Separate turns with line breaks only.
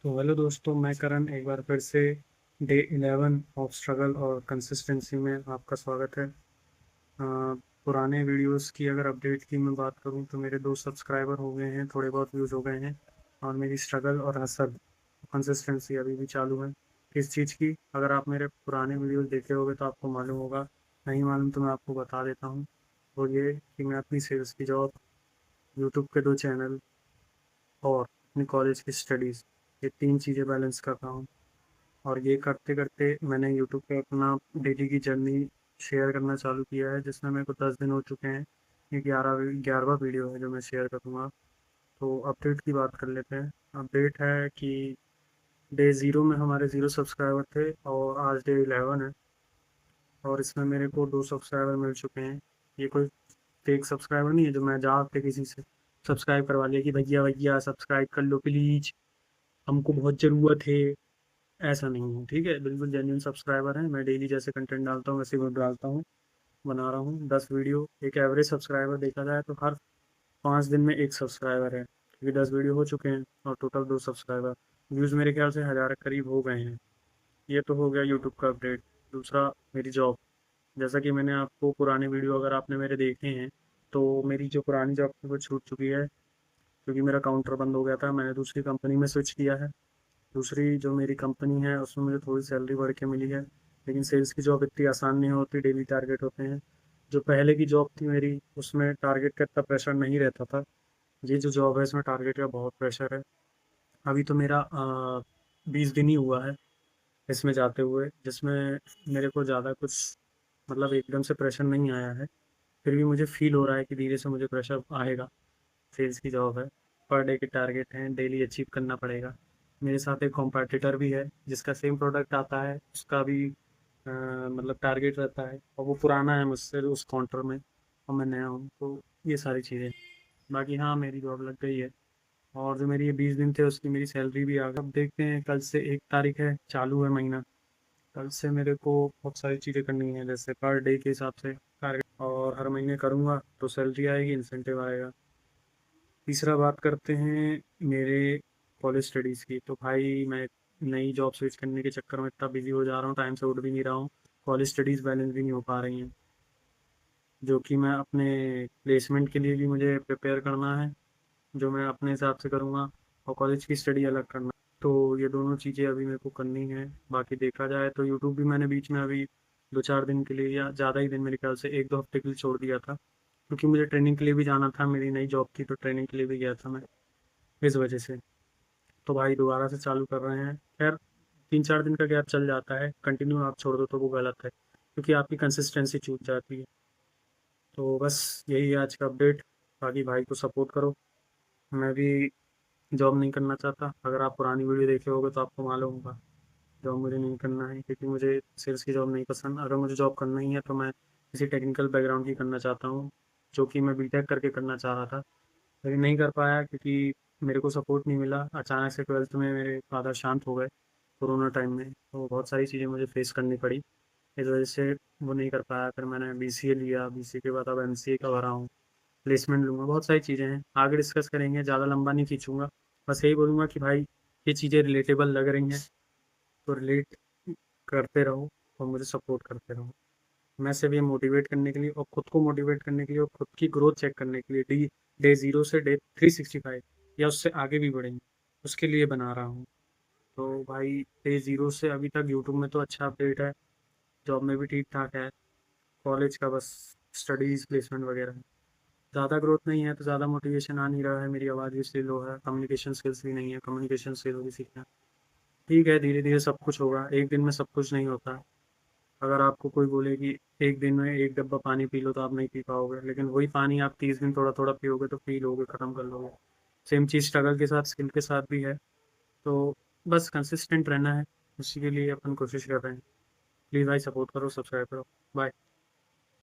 तो हेलो दोस्तों, मैं करण एक बार फिर से डे 11 ऑफ स्ट्रगल और कंसिस्टेंसी में आपका स्वागत है। पुराने वीडियोस की अगर अपडेट की मैं बात करूं तो मेरे 2 सब्सक्राइबर हो गए हैं, थोड़े बहुत व्यूज़ हो गए हैं। और मेरी स्ट्रगल और हसल कंसिस्टेंसी अभी भी चालू है। किस चीज़ की? अगर आप मेरे पुराने वीडियोस देखे होंगे तो आपको मालूम होगा। नहीं मालूम तो मैं आपको बता देता हूँ। और ये कि मैं अपनी सेल्स की जॉब, यूट्यूब के 2 चैनल और अपनी कॉलेज की स्टडीज़, ये 3 चीज़ें बैलेंस कर रहा हूँ। और ये करते करते मैंने यूट्यूब पे अपना डेली की जर्नी शेयर करना चालू किया है, जिसमें मेरे को 10 दिन हो चुके हैं। ये 11वां वीडियो है जो मैं शेयर करूँगा। तो अपडेट की बात कर लेते हैं। अपडेट है कि डे ज़ीरो में हमारे 0 सब्सक्राइबर थे और आज डे 11 है। और इसमें मेरे को 2 सब्सक्राइबर मिल चुके हैं। ये कोई फेक सब्सक्राइबर नहीं है जो मैं जा के किसी से सब्सक्राइब करवा लिया कि भैया भैया सब्सक्राइब कर लो प्लीज़, हमको बहुत ज़रूरत है। ऐसा नहीं है, ठीक है? बिल्कुल जेन्युइन सब्सक्राइबर हैं। मैं डेली जैसे कंटेंट डालता हूँ वैसे ही डालता हूँ, बना रहा हूँ 10 वीडियो। एक एवरेज सब्सक्राइबर देखा जाए तो हर 5 दिन में एक सब्सक्राइबर है, क्योंकि 10 वीडियो हो चुके हैं और टोटल 2 सब्सक्राइबर। व्यूज़ मेरे ख्याल से 1000 के करीब हो गए हैं। ये तो हो गया यूट्यूब का अपडेट। दूसरा, मेरी जॉब। जैसा कि मैंने आपको पुराने वीडियो अगर आपने मेरे देखे हैं तो मेरी जो पुरानी जॉब थी वो छूट चुकी है, क्योंकि मेरा काउंटर बंद हो गया था। मैंने दूसरी कंपनी में स्विच किया है। दूसरी जो मेरी कंपनी है उसमें मुझे थोड़ी सैलरी बढ़ के मिली है, लेकिन सेल्स की जॉब इतनी आसान नहीं होती, डेली टारगेट होते हैं। जो पहले की जॉब थी मेरी, उसमें टारगेट का इतना प्रेशर नहीं रहता था। ये जो जॉब है इसमें टारगेट का बहुत प्रेशर है। अभी तो मेरा 20 दिन ही हुआ है इसमें जाते हुए, जिसमें मेरे को ज़्यादा कुछ मतलब एकदम से प्रेशर नहीं आया है। फिर भी मुझे फील हो रहा है कि धीरे से मुझे प्रेशर आएगा। सेल्स की जॉब है, पर डे के टारगेट हैं, डेली अचीव करना पड़ेगा। मेरे साथ एक कॉम्पिटिटर भी है जिसका सेम प्रोडक्ट आता है, उसका भी मतलब टारगेट रहता है, और वो पुराना है मुझसे उस काउंटर में और मैं नया हूँ। तो ये सारी चीज़ें। बाकी हाँ, मेरी जॉब लग गई है। और जो मेरी ये 20 दिन थे उसकी मेरी सैलरी भी आ गई। अब देखते हैं, कल से 1 तारीख है, चालू है महीना। कल से मेरे को बहुत सारी चीज़ें करनी है, जैसे पर डे के हिसाब से टारगेट, और हर महीने करूँगा तो सैलरी आएगी, इंसेंटिव आएगा। तीसरा बात करते हैं मेरे कॉलेज स्टडीज़ की। तो भाई मैं नई जॉब स्विच करने के चक्कर में इतना बिजी हो जा रहा हूँ, टाइम से उठ भी नहीं रहा हूँ। कॉलेज स्टडीज़ बैलेंस भी नहीं हो पा रही हैं, जो कि मैं अपने प्लेसमेंट के लिए भी मुझे प्रिपेयर करना है, जो मैं अपने हिसाब से करूँगा, और कॉलेज की स्टडी अलग करना। तो ये दोनों चीज़ें अभी मेरे को करनी है। बाकी देखा जाए तो यूट्यूब भी मैंने बीच में अभी 2-4 दिन के लिए, या ज़्यादा ही दिन, मेरे ख्याल से 1-2 हफ्ते के लिए छोड़ दिया था, क्योंकि मुझे ट्रेनिंग के लिए भी जाना था। मेरी नई जॉब थी तो ट्रेनिंग के लिए भी गया था मैं, इस वजह से। तो भाई दोबारा से चालू कर रहे हैं। खैर, 3-4 दिन का गैप चल जाता है, कंटिन्यू आप छोड़ दो तो वो गलत है, क्योंकि आपकी कंसिस्टेंसी छूट जाती है। तो बस यही है आज का अपडेट। बाकी भाई को सपोर्ट करो। मैं भी जॉब नहीं करना चाहता। अगर आप पुरानी वीडियो देखे होगे तो आपको मालूम होगा जॉब मुझे नहीं करना है, क्योंकि मुझे सेल्स की जॉब नहीं पसंद। अगर मुझे जॉब करना ही है तो मैं किसी टेक्निकल बैकग्राउंड की करना चाहता हूँ, जो कि मैं बीटेक करके करना चाह रहा था, लेकिन नहीं कर पाया क्योंकि मेरे को सपोर्ट नहीं मिला। अचानक से 12th में मेरे फादर शांत हो गए कोरोना टाइम में, तो बहुत सारी चीज़ें मुझे फेस करनी पड़ी। इस वजह से वो नहीं कर पाया। फिर मैंने बीसीए लिया, बीसीए के बाद अब एमसीए का भरा हूँ, प्लेसमेंट लूँगा। बहुत सारी चीज़ें हैं, आगे डिस्कस करेंगे, ज़्यादा लंबा नहीं खींचूँगा। बस यही बोलूँगा कि भाई ये चीज़ें रिलेटेबल लग रही हैं तो रिलेट करते रहो और मुझे सपोर्ट करते रहो। मैं सिर्फ ये मोटिवेट करने के लिए और खुद को मोटिवेट करने के लिए और खुद की ग्रोथ चेक करने के लिए, डे ज़ीरो से डे 365 या उससे आगे भी बढ़ेंगे, उसके लिए बना रहा हूँ। तो भाई डे ज़ीरो से अभी तक यूट्यूब में तो अच्छा अपडेट है, जॉब में भी ठीक ठाक है, कॉलेज का बस स्टडीज़ प्लेसमेंट वगैरह। ज़्यादा ग्रोथ नहीं है तो ज़्यादा मोटिवेशन आ नहीं रहा है, मेरी आवाज़ भी इसलिए लो है, कम्युनिकेशन स्किल्स भी नहीं है, कम्युनिकेशन स्किल भी सीखना। ठीक है, धीरे धीरे सब कुछ होगा, एक दिन में सब कुछ नहीं होता। अगर आपको कोई बोले कि एक दिन में 1 डब्बा पानी पी लो तो आप नहीं पी पाओगे, लेकिन वही पानी आप 30 दिन थोड़ा थोड़ा पियोगे तो पी लोगे, ख़त्म कर लोगे। सेम चीज़ स्ट्रगल के साथ, स्किल के साथ भी है। तो बस कंसिस्टेंट रहना है, उसी के लिए अपन कोशिश कर रहे हैं। प्लीज़ भाई सपोर्ट करो, सब्सक्राइब करो। बाय।